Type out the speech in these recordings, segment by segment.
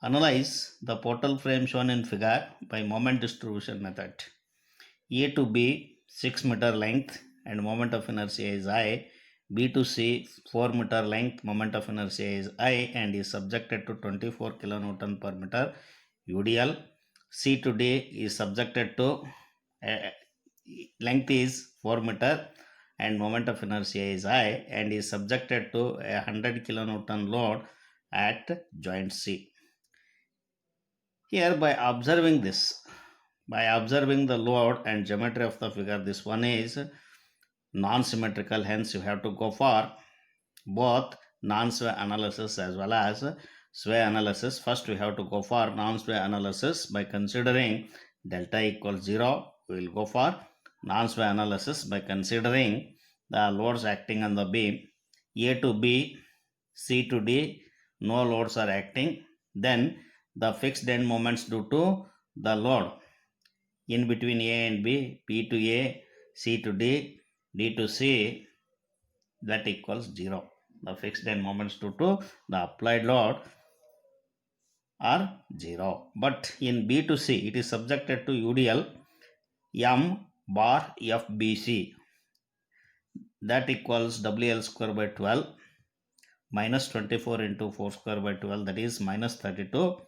Analyze the portal frame shown in figure by moment distribution method. A to B 6 meter length and moment of inertia is I. B to C 4 meter length, moment of inertia is I and is subjected to 24 kilonewton per meter UDL. C to D is subjected to length is 4 meter and moment of inertia is I and is subjected to a 100 kilonewton load at joint C. Here, by observing the load and geometry of the figure, this one is non-symmetrical, hence you have to go for both non-sway analysis as well as sway analysis. First we have to go for non-sway analysis by considering delta equals 0. We will go for non-sway analysis by considering the loads acting on the beam A to B, C to D, no loads are acting. Then the fixed end moments due to the load in between A and B, B to A, C to D, D to C, that equals 0. The fixed end moments due to the applied load are 0. But in B to C, it is subjected to UDL M bar FBC, that equals WL square by 12 minus 24 into 4 square by 12, that is minus 32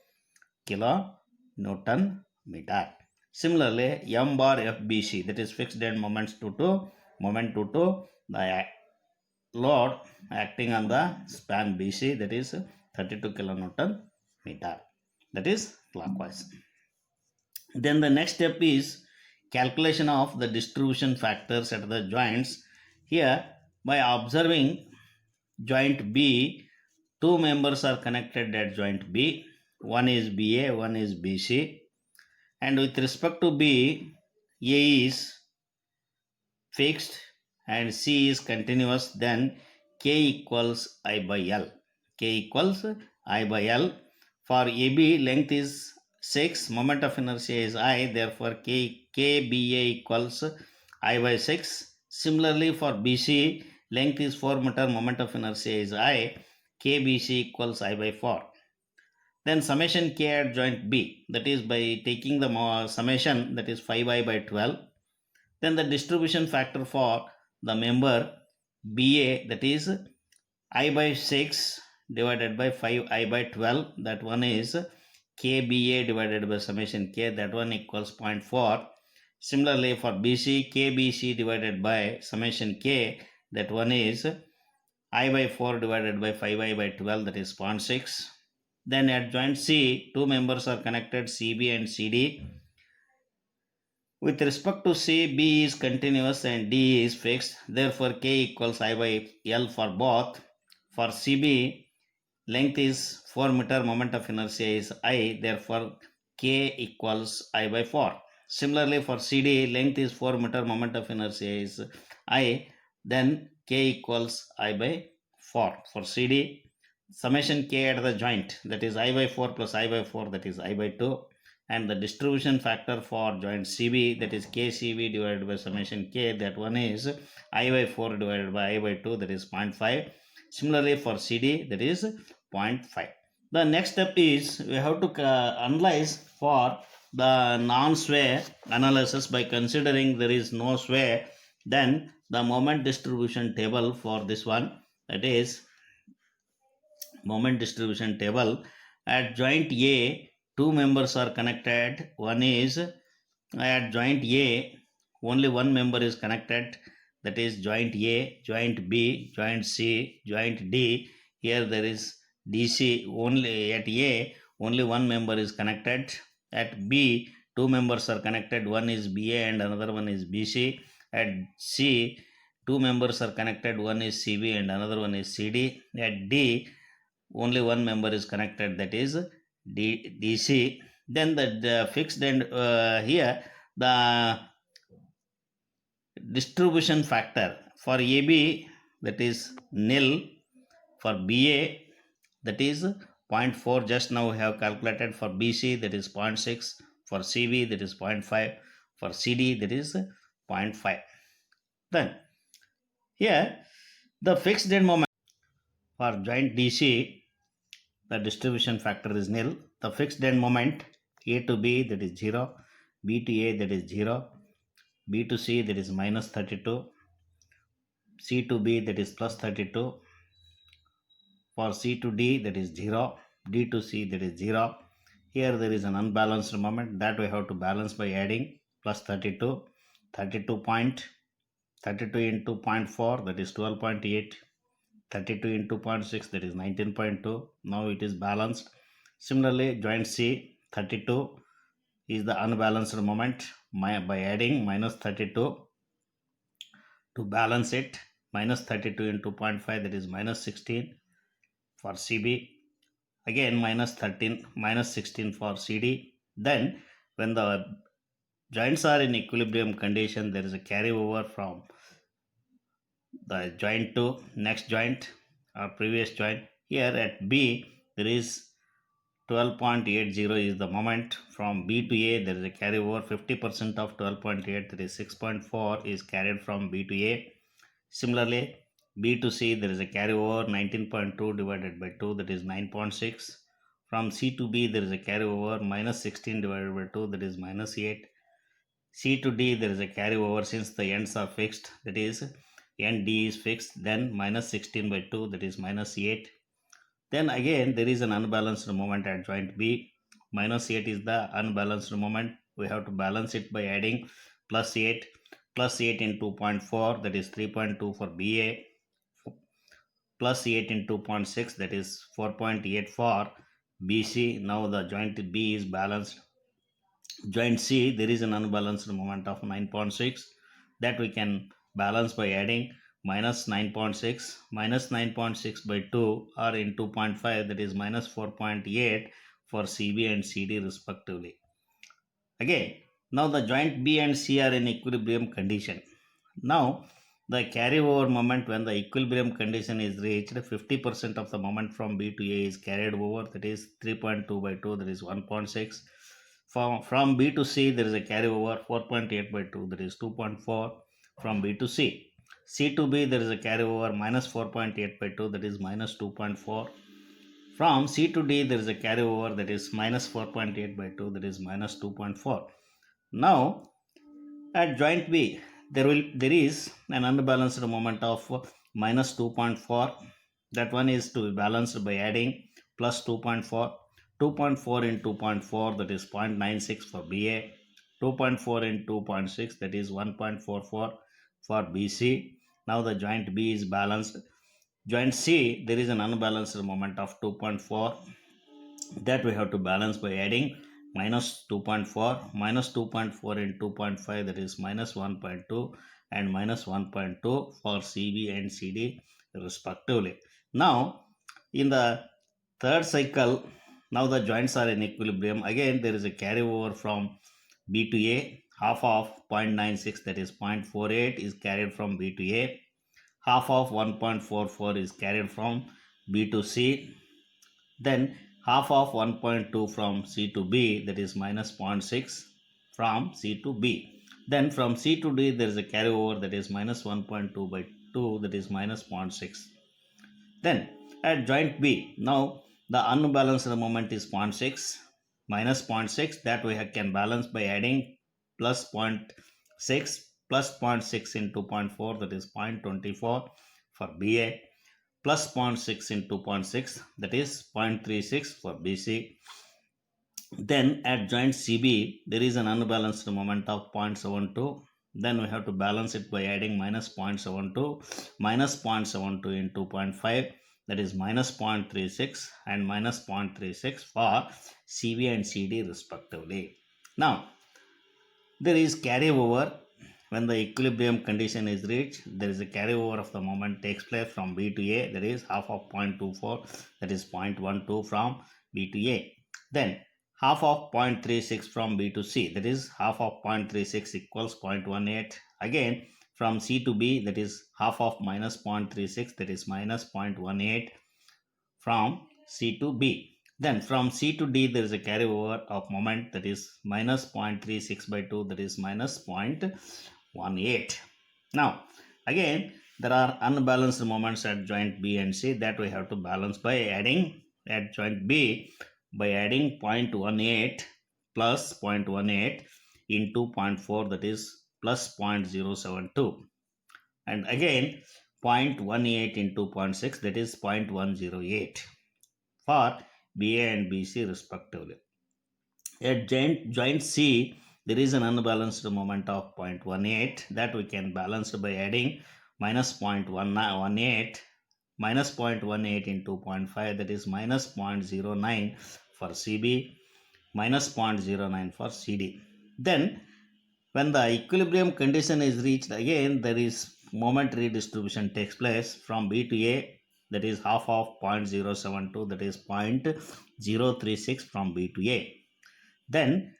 kilonewton meter. Similarly, M bar FBC, that is fixed end moments due to the load acting on the span BC, that is 32 kilonewton meter, that is clockwise. Then the next step is calculation of the distribution factors at the joints. Here, by observing joint B, two members are connected at joint B. One is BA, one is BC. And with respect to B, A is fixed and C is continuous, then K equals I by L. K equals I by L. For AB, length is 6, moment of inertia is I, therefore KBA equals I by 6. Similarly, for BC, length is 4 meter, moment of inertia is I, KBC equals I by 4. Then summation K at joint B, that is by taking the summation, that is 5I by 12. Then the distribution factor for the member BA, that is I by 6 divided by 5I by 12, that one is KBA divided by summation K, that one equals 0.4. Similarly for BC, KBC divided by summation K, that one is I by 4 divided by 5I by 12, that is 0.6. Then at joint C, two members are connected, CB and CD. With respect to C, B is continuous and D is fixed. Therefore, K equals I by L for both. For CB, length is 4 meter, moment of inertia is I. Therefore, K equals I by 4. Similarly, for CD, length is 4 meter, moment of inertia is I. Then K equals I by 4. For CD, summation K at the joint, that is I by 4 plus I by 4, that is I by 2. And the distribution factor for joint CB, that is KCB divided by summation K, that one is I by 4 divided by I by 2, that is 0.5. Similarly for CD, that is 0.5. The next step is we have to analyze for the non-sway analysis by considering there is no sway. Then the moment distribution table for this one, that is moment distribution table. At joint A, two members are connected. One is at joint A, only one member is connected, that is joint A, joint B, joint C, joint D. Here there is DC. Only at A, only one member is connected. At B, two members are connected, one is BA and another one is BC. At C, two members are connected, one is CB and another one is CD. At D, only one member is connected, that is DC. Then the fixed end here, the distribution factor for AB, that is nil. For BA, that is 0.4, just now we have calculated. For BC, that is 0.6. For CB, that is 0.5. For CD, that is 0.5. Then here the fixed end moment for joint DC, the distribution factor is nil. The fixed end moment A to B, that is 0, B to A, that is 0, B to C, that is minus 32, C to B, that is plus 32, for C to D, that is 0, D to C, that is 0. Here there is an unbalanced moment that we have to balance by adding plus 32, 32 point, 32 into 0. 0.4, that is 12.8, 32 into 0. 0.6, that is 19.2. Now it is balanced. Similarly, joint C, 32 is the unbalanced moment. By adding minus 32 to balance it, minus 32 into 0.5, that is minus 16 for CB. Again minus 13, minus 16 for CD. Then when the joints are in equilibrium condition, there is a carryover from the joint to next joint or previous joint. Here at B, there is 12.80 is the moment. From B to A, there is a carryover. 50% of 12.8, that is 6.4, is carried from B to A. Similarly, B to C, there is a carryover. 19.2 divided by 2, that is 9.6. From C to B, there is a carryover. Minus 16 divided by 2, that is minus 8. C to D, there is a carryover since the ends are fixed, that is end D is fixed. Then minus 16 by 2, that is minus 8. Then again there is an unbalanced moment at joint B. Minus 8 is the unbalanced moment. We have to balance it by adding plus 8. Plus 8 into 0.4, that is 3.2 for BA. Plus 8 into 0.6, that is 4.8 for BC. Now the joint B is balanced. Joint C, there is an unbalanced moment of 9.6 that we can balance by adding minus 9.6, minus 9.6 by 2 or in 2.5, that is minus 4.8 for CB and CD respectively. Again, now the joint B and C are in equilibrium condition. Now the carryover moment, when the equilibrium condition is reached, 50% of the moment from B to A is carried over, that is 3.2 by 2, that is 1.6. From B to C, there is a carryover 4.8 by 2, that is 2.4 from B to C. C to B, there is a carryover minus 4.8 by 2, that is minus 2.4. From C to D, there is a carryover, that is minus 4.8 by 2, that is minus 2.4. Now at joint B, there is an unbalanced moment of minus 2.4. That one is to be balanced by adding plus 2.4. 2.4 into 2.4, that is 0.96 for BA. 2.4 into 2.6, that is 1.44 for BC. Now the joint B is balanced. Joint C, there is an unbalanced moment of 2.4 that we have to balance by adding minus 2.4. Minus 2.4 into 2.5, that is minus 1.2, and minus 1.2 for CB and CD respectively. Now in the third cycle, now the joints are in equilibrium. Again there is a carryover from B to A. Half of 0.96, that is 0.48, is carried from B to A. Half of 1.44 is carried from B to C. Then half of 1.2 from C to B, that is minus 0.6 from C to B. Then from C to D, there is a carryover, that is minus 1.2 by 2, that is minus 0.6. Then at joint B, now the unbalanced moment is 0.6 minus 0.6, that we can balance by adding plus 0.6 plus 0.6 into 0.4, that is 0.24 for BA, plus 0.6 into 0.6, that is 0.36 for BC. Then at joint CB, there is an unbalanced moment of 0.72. Then we have to balance it by adding minus 0.72, minus 0.72 into 0.5, that is minus 0.36, and minus 0.36 for CB and CD respectively. Now there is carryover. When the equilibrium condition is reached, there is a carryover of the moment takes place from B to A, that is half of 0.24, that is 0.12 from B to A. Then half of 0.36 from B to C, that is half of 0.36 equals 0.18. Again from C to B, that is half of minus 0.36, that is minus 0.18 from C to B. Then from C to D, there is a carryover of moment, that is minus 0.36 by 2, that is minus 0.18. Now again there are unbalanced moments at joint B and C that we have to balance by adding at joint B by adding 0.18 plus 0.18 into 0.4, that is plus 0.072, and again 0.18 into 0.6, that is 0.108 for BA and BC respectively. At joint C, there is an unbalanced moment of 0.18 that we can balance by adding minus 0.18 minus 0.18 into 0.5, that is minus 0.09 for CB, minus 0.09 for CD. Then when the equilibrium condition is reached, again there is moment redistribution takes place from B to A, that is half of 0.072, that is 0.036 from B to A. Then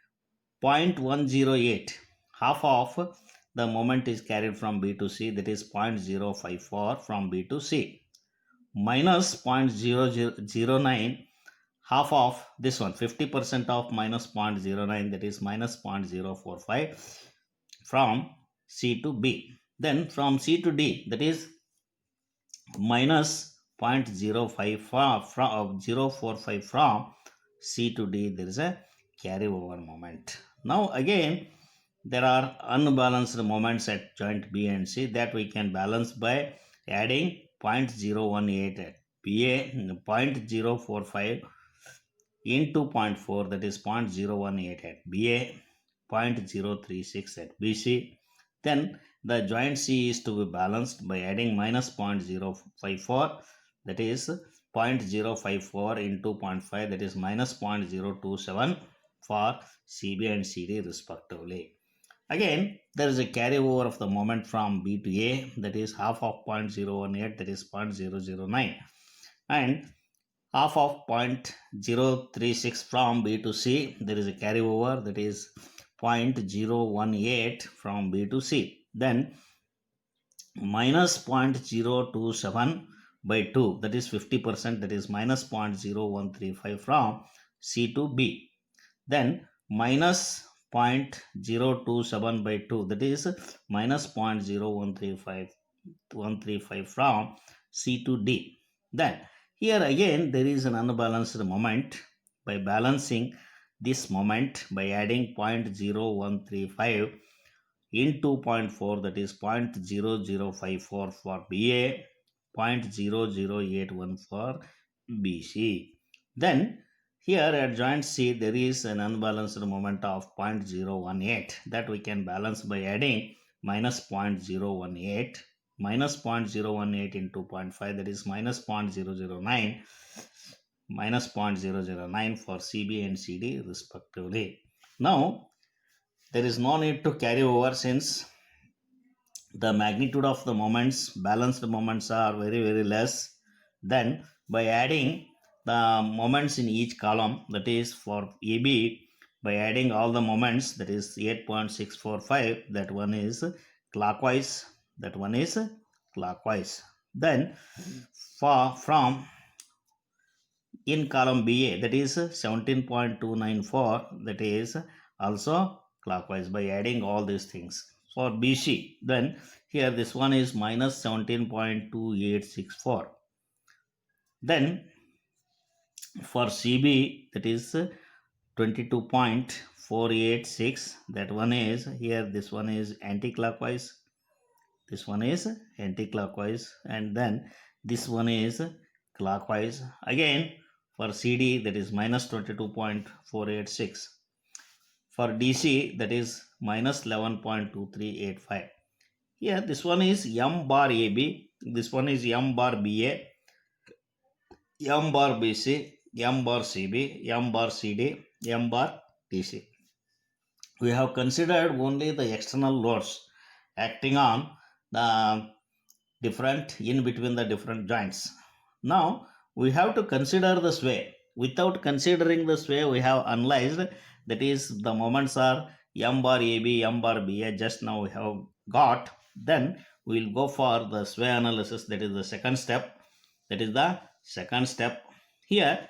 0.108, half of the moment is carried from B to C, that is 0.054 from B to C, minus 0.0009, half of this one, 50% of minus 0.09, that is minus 0.045 from C to B. Then from C to D, that is minus 0.045 from C to D, there is a carryover moment. Now again there are unbalanced moments at joint B and C that we can balance by adding 0.018 at BA, 0.045 into 0.4, that is 0.018 at BA, 0.036 at BC. Then the joint C is to be balanced by adding minus 0.054, that is 0.054 into 0.5, that is minus 0.027 for CB and CD respectively. Again, there is a carryover of the moment from B to A, that is half of 0.018, that is 0.009, and half of 0.036 from B to C, there is a carryover, that is 0.018 from B to C. Then minus 0.027 by 2, that is 50%, that is minus 0.0135 from C to B. Then minus 0.027 by 2, that is minus 0.0135 from C to D. Then here again there is an unbalanced moment. By balancing this moment by adding 0.0135 into 0.4, that is 0.0054 for BA, 0.0081 for BC. Then here at joint C there is an unbalanced moment of 0.018 that we can balance by adding minus 0.018 minus 0.018 into 0.5, that is minus 0.009 minus 0.009 for CB and CD respectively. Now there is no need to carry over since the magnitude of the moments, balanced moments, are very less. Then by adding the moments in each column, that is for AB, by adding all the moments, that is 8.645, that one is clockwise, that one is clockwise. Then from in column BA, that is 17.294, that is also clockwise by adding all these things. For BC, then here this one is minus 17.2864. Then for CB, that is 22.486, that one is here, this one is anti-clockwise, this one is anti-clockwise, and then this one is clockwise. Again for CD, that is minus 22.486. For DC, that is minus 11.2385. Here this one is M bar AB, this one is M bar BA, M bar BC, M bar CB, M bar CD, M bar DC. We have considered only the external loads acting on the different in between the different joints. Now we have to consider the sway. Without considering the sway, we have analyzed, that is the moments are M bar AB, M bar BA, just now we have got. Then we will go for the sway analysis, that is the second step. Here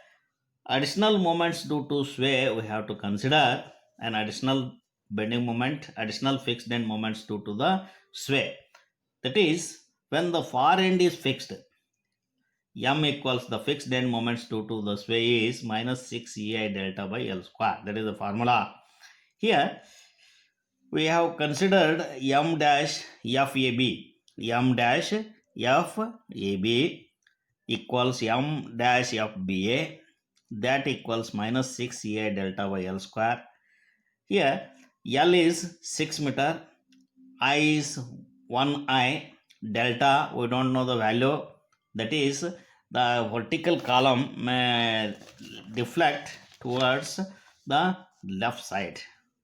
additional moments due to sway we have to consider, an additional bending moment, additional fixed end moments due to the sway. That is when the far end is fixed, M equals the fixed end moments due to the sway is minus 6 EI delta by L square. That is the formula. Here we have considered M dash FAB. M dash FAB equals M dash FBA, that equals minus 6 EI delta by L square. Here L is 6 meter, I is 1 I, delta we don't know the value, that is the vertical column may deflect towards the left side,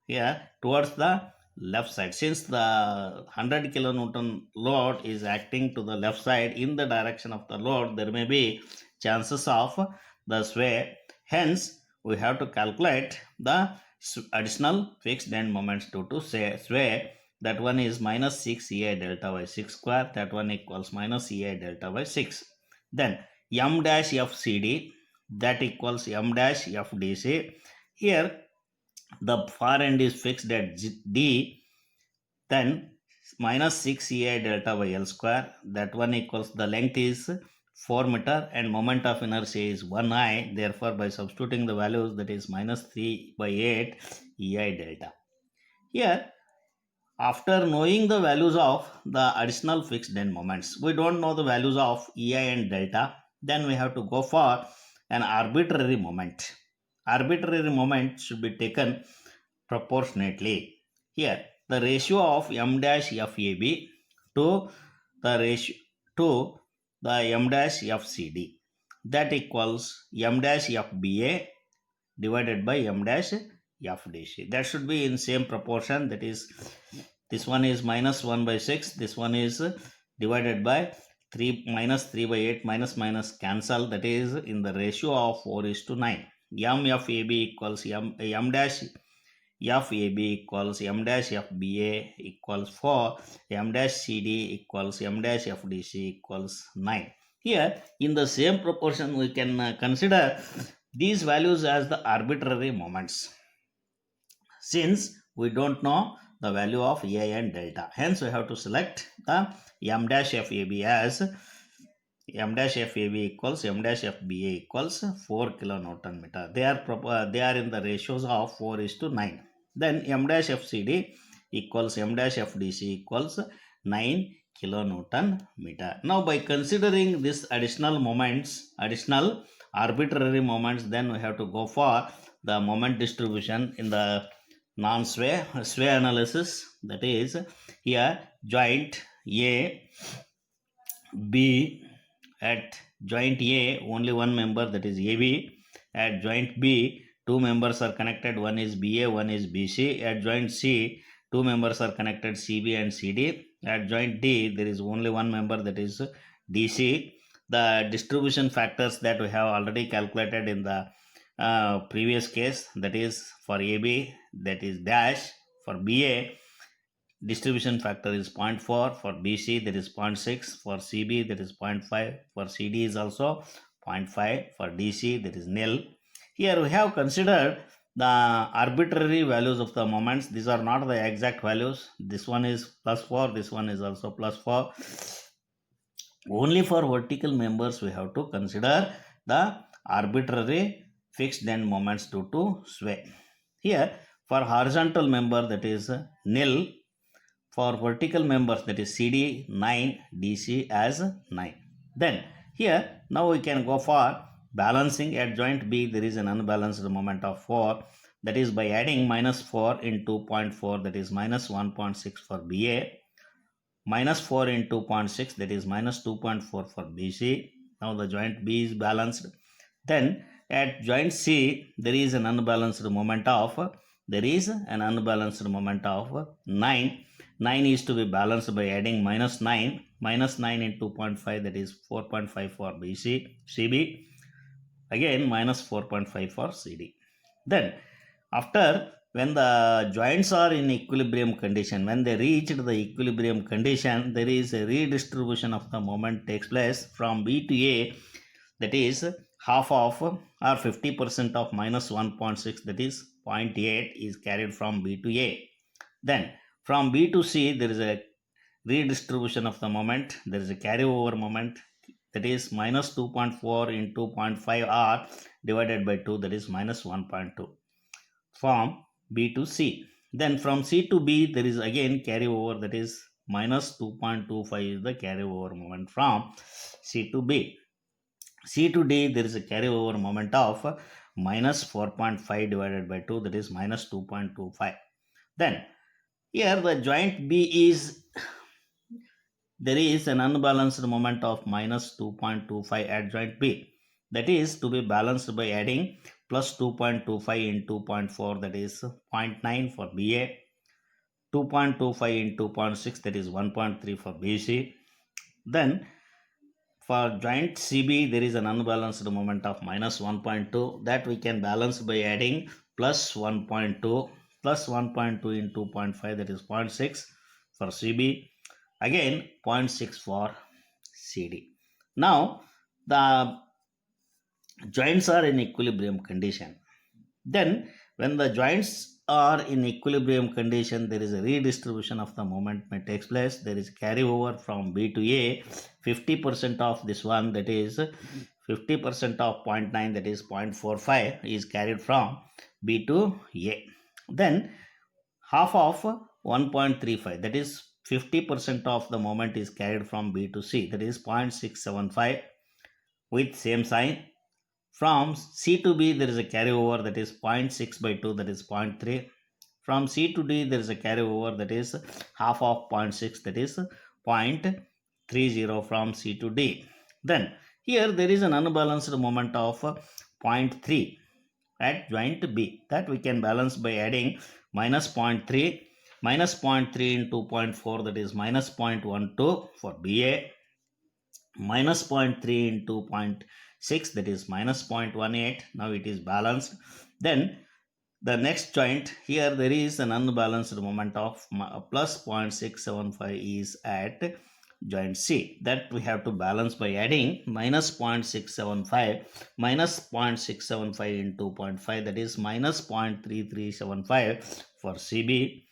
here towards the left side, since the 100 kilonewton load is acting to the left side in the direction of the load, there may be chances of the sway, hence we have to calculate the additional fixed end moments due to sway. That one is minus 6 EI delta by 6 square, that one equals minus EI delta by 6. Then M dash FCD, that equals M dash FDC. Here the far end is fixed at D, then minus 6 EI delta by L square, that one equals, the length is 4 meter and moment of inertia is 1 I, therefore by substituting the values, that is minus 3 by 8 EI delta. Here after knowing the values of the additional fixed end moments, we don't know the values of EI and delta, then we have to go for an arbitrary moment. Arbitrary moment should be taken proportionately. Here the ratio of M dash FAB to the ratio to the M dash FCD, that equals M dash FBA divided by M dash FDC. That should be in same proportion, that is this one is minus 1 by 6, this one is divided by 3, minus 3 by 8, minus cancel, that is in the ratio of 4:9. M FAB equals M dash FAB equals M dash FBA equals 4, M dash CD equals M dash FDC equals 9. Here in the same proportion we can consider these values as the arbitrary moments, since we don't know the value of EI and delta, hence we have to select the M dash FAB as M dash FAB equals M dash FBA equals 4 kilonewton meter. They are in the ratios of 4:9. Then M dash FCD equals M dash FDC equals 9 kilonewton meter. Now by considering this additional moments, additional arbitrary moments, then we have to go for the moment distribution in the non-sway analysis, that is here joint A, B, at joint A only one member, that is AB, at joint B 2 members are connected, one is BA, one is BC, at joint C 2 members are connected, CB and CD, at joint D there is only one member, that is DC. The distribution factors that we have already calculated in the previous case, that is for AB that is dash, for BA distribution factor is 0.4, for BC that is 0.6, for CB that is 0.5, for CD is also 0.5, for DC that is nil. Here we have considered the arbitrary values of the moments. These are not the exact values. This one is plus 4, this one is also plus 4. Only for vertical members we have to consider the arbitrary fixed end moments due to sway. Here for horizontal member that is nil, for vertical members that is CD 9, DC as 9. Then here now we can go for balancing. At joint B there is an unbalanced moment of 4, that is by adding minus 4 into 0.4, that is minus 1.6 for BA, minus 4 into 0.6, that is minus 2.4 for BC. Now the joint B is balanced. Then at joint C there is an unbalanced moment of 9. 9 is to be balanced by adding minus 9 into 0.5, that is 4.5 for CB, again minus 4.5 for CD. Then after, when the joints are in equilibrium condition, when they reach the equilibrium condition, there is a redistribution of the moment takes place from B to A, that is half of or 50% of minus 1.6, that is 0.8 is carried from B to A. Then from B to C there is a redistribution of the moment, there is a carryover moment that is minus 2.4 into 0.5 r divided by 2, that is minus 1.2 from B to C. Then from C to B there is again carryover, that is minus 2.25 is the carryover moment from C to B. C to D there is a carryover moment of minus 4.5 divided by 2, that is minus 2.25. Then here the joint B is, there is an unbalanced moment of minus 2.25 at joint B. That is to be balanced by adding plus 2.25 into 0.4, that is 0.9 for BA, 2.25 into 0.6, that is 1.3 for BC. Then for joint CB, there is an unbalanced moment of minus 1.2 that we can balance by adding plus 1.2 plus 1.2 into 0.5, that is 0.6 for CB, again 0.6 for CD. Now the joints are in equilibrium condition. Then when the joints are in equilibrium condition, there is a redistribution of the moment may takes place. There is carryover from B to A. 50% of this one, that is 50% of 0.9, that is 0.45 is carried from B to A. Then half of 1.35, that is 50% of the moment is carried from B to C, that is 0.675 with same sign. From C to B there is a carryover, that is 0.6 by 2, that is 0.3. From C to D there is a carryover, that is half of 0.6, that is 0.30 from C to D. Then here there is an unbalanced moment of 0.3 at joint B, that we can balance by adding minus 0.3 minus 0.3 into 0.4, that is minus 0.12 for BA, minus 0.3 into 0.6, that is minus 0.18. Now it is balanced. Then the next joint, here there is an unbalanced moment of plus 0.675 is at joint C, that we have to balance by adding minus 0.675 minus 0.675 into 0.5, that is minus 0.3375 for CB,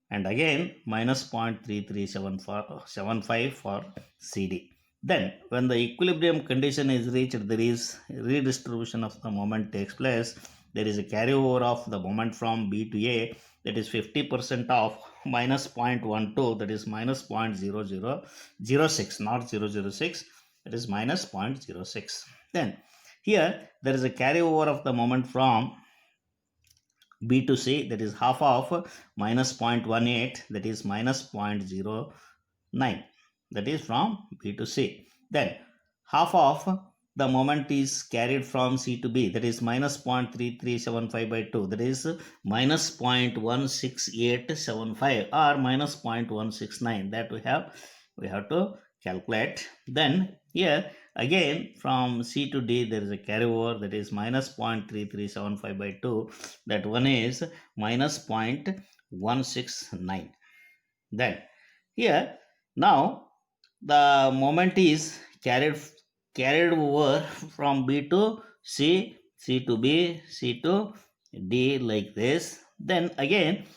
and again minus 0.3375 for CD. Then when the equilibrium condition is reached, there is redistribution of the moment takes place. There is a carryover of the moment from B to A, that is 50% of minus 0.12, that is minus 0.0006, not 006, that is minus 0.06. Then here there is a carryover of the moment from B to C, that is half of minus 0.18, that is minus 0.09, that is from B to C. Then half of the moment is carried from C to B, that is minus 0.3375 by 2, that is minus 0.16875 or minus 0.169, that we have to calculate. Then here again from C to D there is a carryover, that is minus 0.3375 by 2, that one is minus 0.169. Then here now the moment is carried over from B to C, C to B, C to D, like this. Then again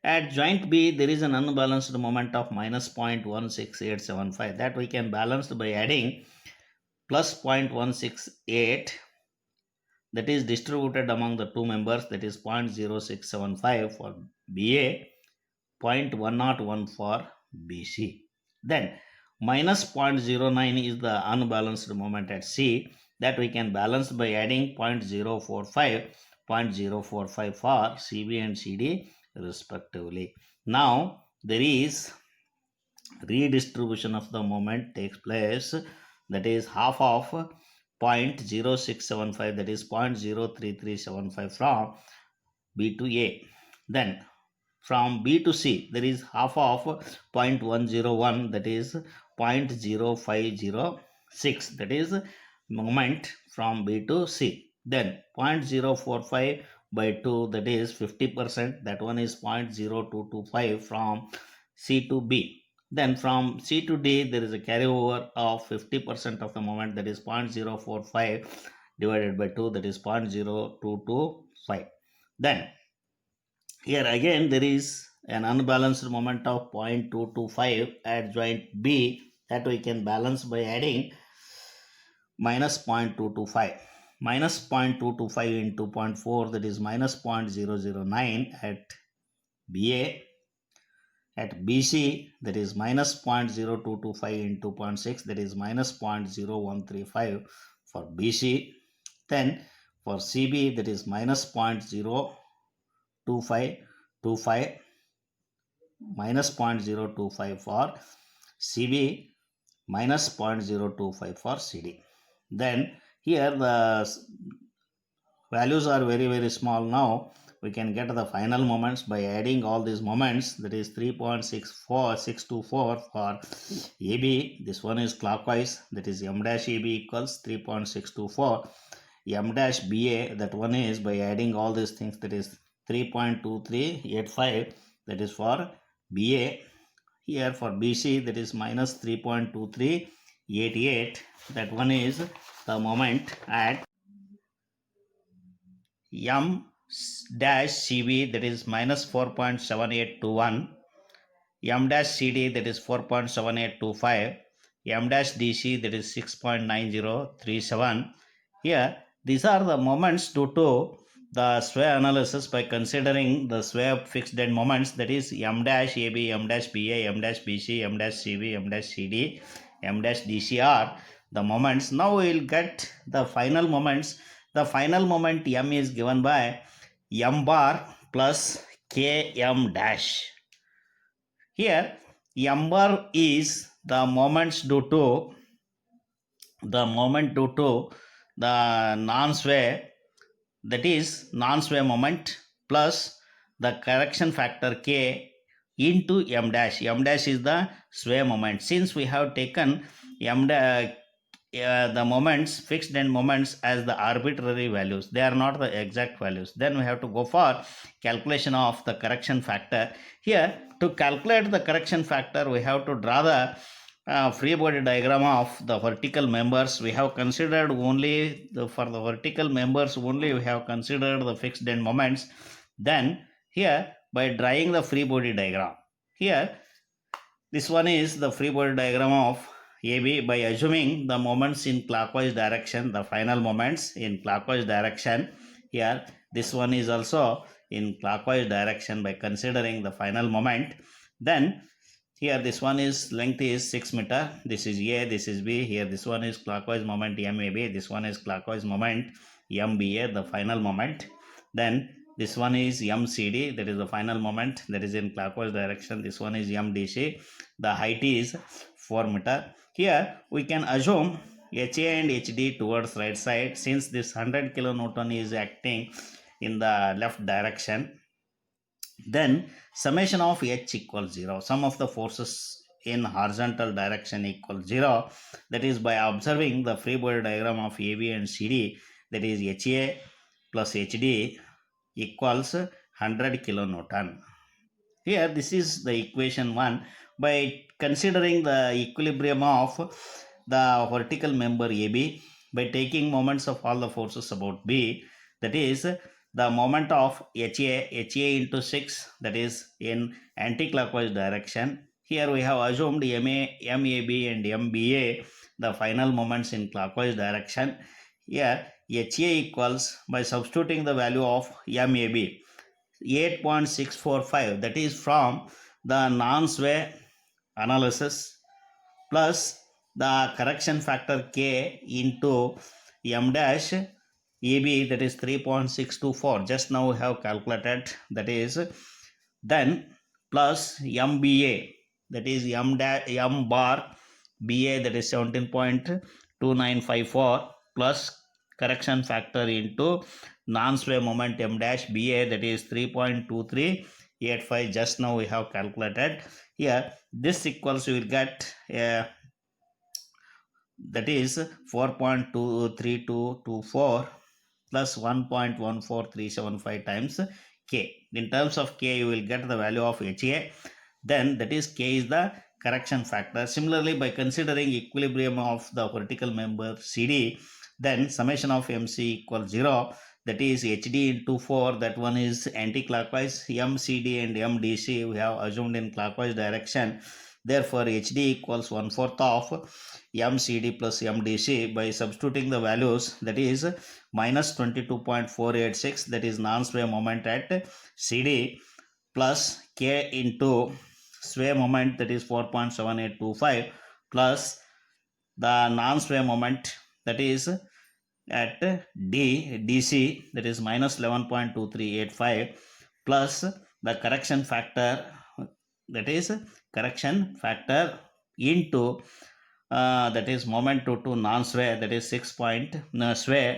at joint B there is an unbalanced moment of minus 0.16875, that we can balance by adding plus 0.168, that is distributed among the two members, that is 0.0675 for BA, 0.101 for BC. Then minus 0.09 is the unbalanced moment at C, that we can balance by adding 0.045 for CB and CD respectively. Now there is redistribution of the moment takes place, that is half of 0.0675, that is 0.03375 from B to A. Then from B to C there is half of 0.101, that is 0.0506, that is moment from B to C. Then 0.045 by 2, that is 50%, that one is 0.0225 from C to B. Then from C to D there is a carryover of 50% of the moment, that is 0.045 divided by 2, that is 0.0225. Then here again there is an unbalanced moment of 0.225 at joint B, that we can balance by adding minus 0.225. Minus 0.225 into 0.4, that is minus 0.009 at BA. At BC, that is minus 0.0225 into 0.6, that is minus 0.0135 for BC. Then for CB, that is minus 0.02525 minus 0.025 for CB, minus 0.025 for CD. Then here the values are very small. Now we can get the final moments by adding all these moments, that is 3.64624 for AB. This one is clockwise, that is m dash AB equals 3.624. M dash BA, that one is by adding all these things, that is 3.2385, that is for BA. Here for BC, that is minus 3.2388, that one is the moment at M dash CB, that is minus 4.7821, M dash CD, that is 4.7825, M dash DC, that is 6.9037. Here these are the moments due to the sway analysis by considering the sway of fixed end moments, that is M dash AB, M dash BA, M dash BC, M dash CB, M dash CD, M dash DC are the moments. Now we will get the final moments. The final moment M is given by M bar plus Km dash. Here M bar is the moments due to the non-sway, that is non-sway moment, plus the correction factor K into M dash. M dash is the sway moment. Since we have taken the moments, fixed end moments, as the arbitrary values, they are not the exact values, then we have to go for calculation of the correction factor. Here to calculate the correction factor, we have to draw the free body diagram of the vertical members. We have considered only for the vertical members only we have considered the fixed end moments. Then here by drawing the free body diagram, here this one is the free body diagram of AB by assuming the moments in clockwise direction, the final moments in clockwise direction. Here this one is also in clockwise direction by considering the final moment. Then here this one is length is 6 meter, this is A, this is B. Here this one is clockwise moment MAB, this one is clockwise moment MBA, the final moment. Then this one is MCD, that is the final moment, that is in clockwise direction. This one is MDC, the height is 4 meter. Here we can assume HA and HD towards right side, since this 100 kilonewton is acting in the left direction. Then summation of H equals 0. Sum of the forces in horizontal direction equals 0. That is by observing the free body diagram of AB and CD, that is HA plus HD equals 100 kilonewton. Here this is the equation 1. By considering the equilibrium of the vertical member AB, by taking moments of all the forces about B, that is the moment of HA into 6, that is in anti-clockwise direction. Here we have assumed MAB and MBA, the final moments in clockwise direction. Here HA equals, by substituting the value of MAB, 8.645, that is from the non-sway analysis, plus the correction factor K into M dash AB, that is 3.624, just now we have calculated, that is, then plus MBA, that is M bar BA, that is 17.2954, plus correction factor into non-sway moment M dash BA, that is 3.2385, just now we have calculated. Here this equals, you will get that is 4.23224 plus 1.14375 times K. In terms of K, you will get the value of HA. Then that is K is the correction factor. Similarly, by considering equilibrium of the vertical member CD, then summation of MC equals 0. That is HD into 4, that one is anti-clockwise. MCD and MDC we have assumed in clockwise direction. Therefore, HD equals 1/4 of MCD plus MDC. By substituting the values, that is minus 22.486, that is non-sway moment at CD, plus K into sway moment, that is 4.7825, plus the non-sway moment, that is at DC, that is minus 11.2385, plus the correction factor, that is correction factor into that is moment to non-sway, that is sway,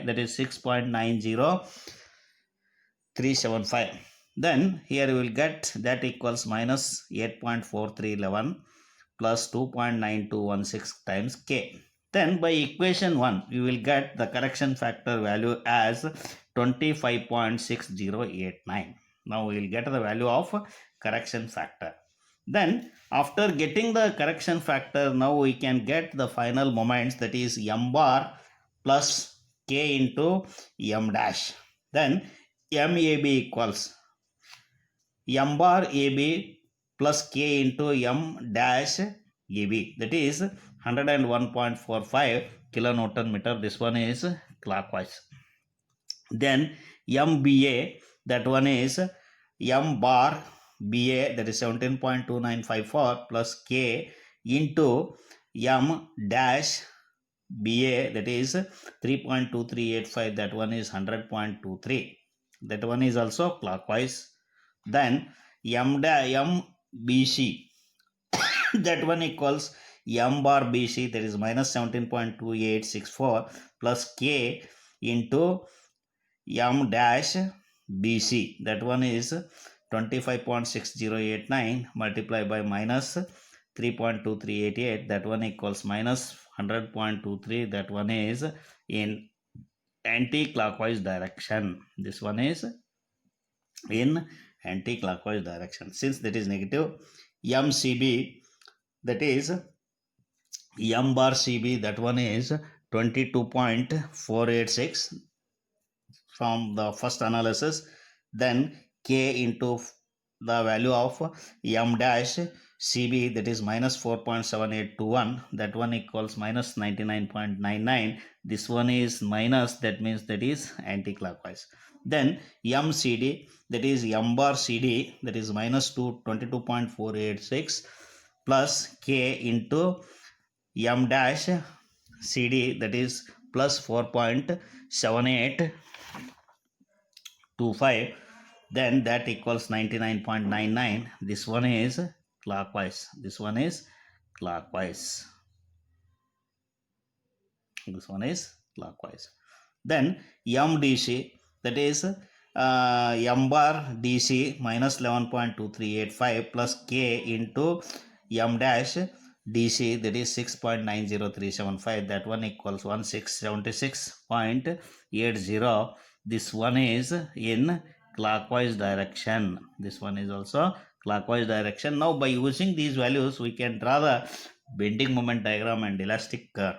that is 6.90375. Then here you will get that equals minus 8.4311 plus 2.9216 times K. Then by equation 1, you will get the correction factor value as 25.6089. Now we will get the value of correction factor. Then after getting the correction factor, now we can get the final moments, that is M bar plus K into M dash. Then MAB equals M bar AB plus K into M dash AB, that is 101.45 kilonewton meter. This one is clockwise. Then MBA, that one is M bar BA, that is 17.2954 plus K into M dash BA, that is 3.2385, that one is 100.23, that one is also clockwise. Then MBC, that one equals M bar BC, that is minus 17.2864 plus K into M dash BC, that one is 25.6089 multiplied by minus 3.2388, that one equals minus 100.23, that one is in anti-clockwise direction. This one is in anti-clockwise direction. Since that is negative, MCB, that is M bar CB, that one is 22.486 from the first analysis. Then K into the value of M dash CB, that is minus 4.7821, that one equals minus 99.99. This one is minus, that means that is anti-clockwise. Then MCD, that is M bar CD, that is minus 22.486 plus K into M dash CD, that is plus 4.7825, then that equals 99.99. This one is clockwise. This one is clockwise. This one is clockwise. Then MDC, that is M bar DC minus 11.2385 plus K into M dash DC, that is 6.90375, that one equals 1676.80. This one is in clockwise direction. This one is also clockwise direction. Now by using these values, we can draw the bending moment diagram and elastic curve.